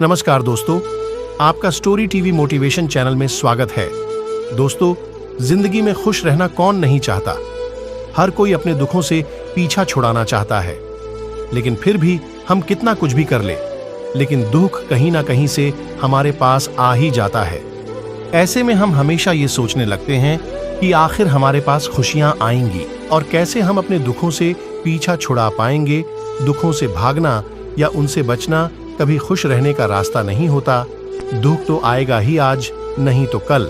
नमस्कार दोस्तों, आपका स्टोरी टीवी मोटिवेशन चैनल में स्वागत है। दोस्तों, जिंदगी में खुश रहना कौन नहीं चाहता। हर कोई अपने दुखों से पीछा छुड़ाना चाहता है, लेकिन फिर भी हम कितना कुछ भी कर ले, लेकिन दुख कहीं ना कहीं से हमारे पास आ ही जाता है। ऐसे में हम हमेशा ये सोचने लगते हैं कि आखिर हमारे पास खुशियां आएंगी और कैसे हम अपने दुखों से पीछा छुड़ा पाएंगे। दुखों से भागना या उनसे बचना कभी खुश रहने का रास्ता नहीं होता। दुख तो आएगा ही आज, नहीं तो कल,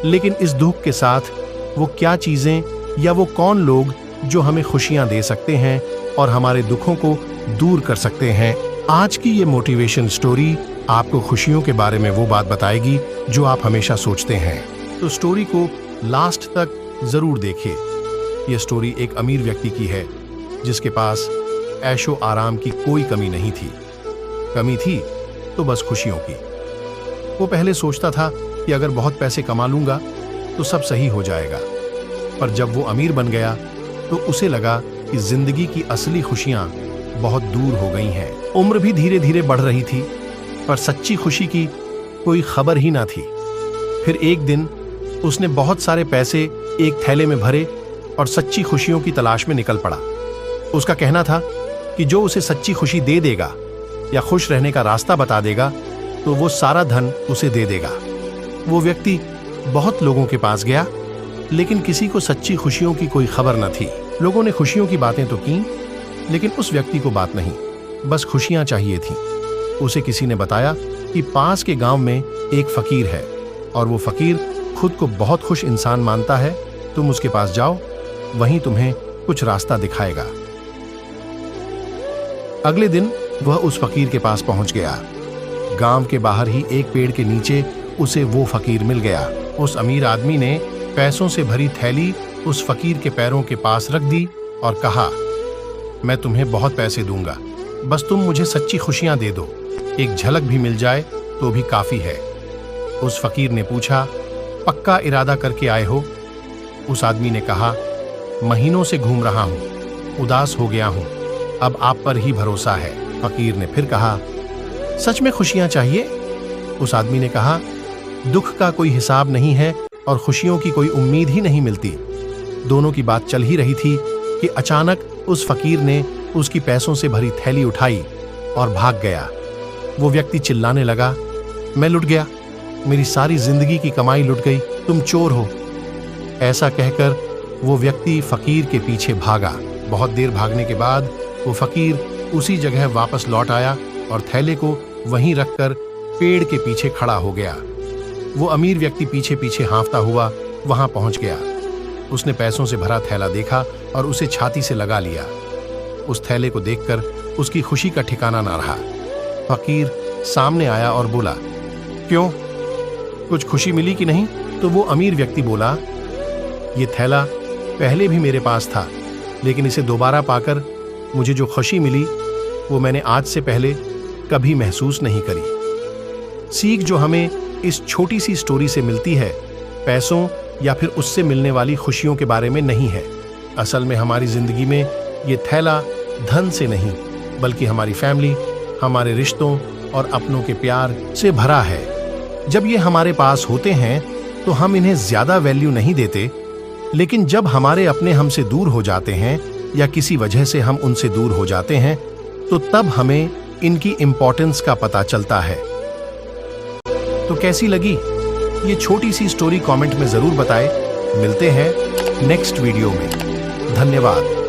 लेकिन इस दुख के साथ वो क्या चीजें या वो कौन लोग जो हमें खुशियां दे सकते हैं और हमारे दुखों को दूर कर सकते हैं। आज की ये मोटिवेशन स्टोरी आपको खुशियों के बारे में वो बात बताएगी जो आप हमेशा सोचते हैं। तो स्टोरी को लास्ट तक जरूर देखिए। ये स्टोरी एक अमीर व्यक्ति की है जिसके पास ऐशो आराम की कोई कमी नहीं थी। कमी थी तो बस खुशियों की। वो पहले सोचता था कि अगर बहुत पैसे कमा लूंगा तो सब सही हो जाएगा, पर जब वो अमीर बन गया तो उसे लगा कि जिंदगी की असली खुशियां बहुत दूर हो गई हैं। उम्र भी धीरे धीरे बढ़ रही थी, पर सच्ची खुशी की कोई खबर ही ना थी। फिर एक दिन उसने बहुत सारे पैसे एक थैले में भरे और सच्ची खुशियों की तलाश में निकल पड़ा। उसका कहना था कि जो उसे सच्ची खुशी दे देगा या खुश रहने का रास्ता बता देगा तो वो सारा धन उसे दे देगा। वो व्यक्ति बहुत लोगों के पास गया, लेकिन किसी को सच्ची खुशियों की कोई खबर न थी। लोगों ने खुशियों की बातें तो की, लेकिन उस व्यक्ति को बात नहीं, बस खुशियां चाहिए थीं। उसे किसी ने बताया कि पास के गांव में एक फकीर है और वो फकीर खुद को बहुत खुश इंसान मानता है। तुम उसके पास जाओ, वहीं तुम्हें कुछ रास्ता दिखाएगा। अगले दिन वह उस फकीर के पास पहुंच गया। गांव के बाहर ही एक पेड़ के नीचे उसे वो फकीर मिल गया। उस अमीर आदमी ने पैसों से भरी थैली उस फकीर के पैरों के पास रख दी और कहा, मैं तुम्हें बहुत पैसे दूंगा, बस तुम मुझे सच्ची खुशियां दे दो। एक झलक भी मिल जाए तो भी काफी है। उस फकीर ने पूछा, पक्का इरादा करके आए हो? उस आदमी ने कहा, महीनों से घूम रहा हूं, उदास हो गया हूं, अब आप पर ही भरोसा है। फकीर ने फिर कहा, सच में खुशियां चाहिए? उस आदमी ने कहा, दुख का कोई हिसाब नहीं है और खुशियों की कोई उम्मीद ही नहीं मिलती। दोनों की बात चल ही रही थी कि अचानक उस फकीर ने उसकी पैसों से भरी थैली उठाई और भाग गया। वो व्यक्ति चिल्लाने लगा, मैं लुट गया, मेरी सारी जिंदगी की कमाई लुट गई, तुम चोर हो। ऐसा कहकर वो व्यक्ति फकीर के पीछे भागा। बहुत देर भागने के बाद वो फकीर उसी जगह वापस लौट आया और थैले को वहीं रखकर पेड़ के पीछे खड़ा हो गया। वो अमीर व्यक्ति पीछे पीछे हाँफता हुआ वहां पहुंच गया। उसने पैसों से भरा थैला देखा और उसे छाती से लगा लिया। उस थैले को देखकर उसकी खुशी का ठिकाना ना रहा। फकीर सामने आया और बोला, क्यों, कुछ खुशी मिली कि नहीं? तो वो अमीर व्यक्ति बोला, ये थैला पहले भी मेरे पास था, लेकिन इसे दोबारा पाकर मुझे जो खुशी मिली वो मैंने आज से पहले कभी महसूस नहीं करी। सीख जो हमें इस छोटी सी स्टोरी से मिलती है, पैसों या फिर उससे मिलने वाली खुशियों के बारे में नहीं है। असल में हमारी जिंदगी में ये थैला धन से नहीं, बल्कि हमारी फैमिली, हमारे रिश्तों और अपनों के प्यार से भरा है। जब ये हमारे पास होते हैं तो हम इन्हें ज्यादा वैल्यू नहीं देते, लेकिन जब हमारे अपने हमसे दूर हो जाते हैं या किसी वजह से हम उनसे दूर हो जाते हैं तो तब हमें इनकी इंपॉर्टेंस का पता चलता है। तो कैसी लगी ये छोटी सी स्टोरी? कमेंट में जरूर बताएं। मिलते हैं नेक्स्ट वीडियो में। धन्यवाद।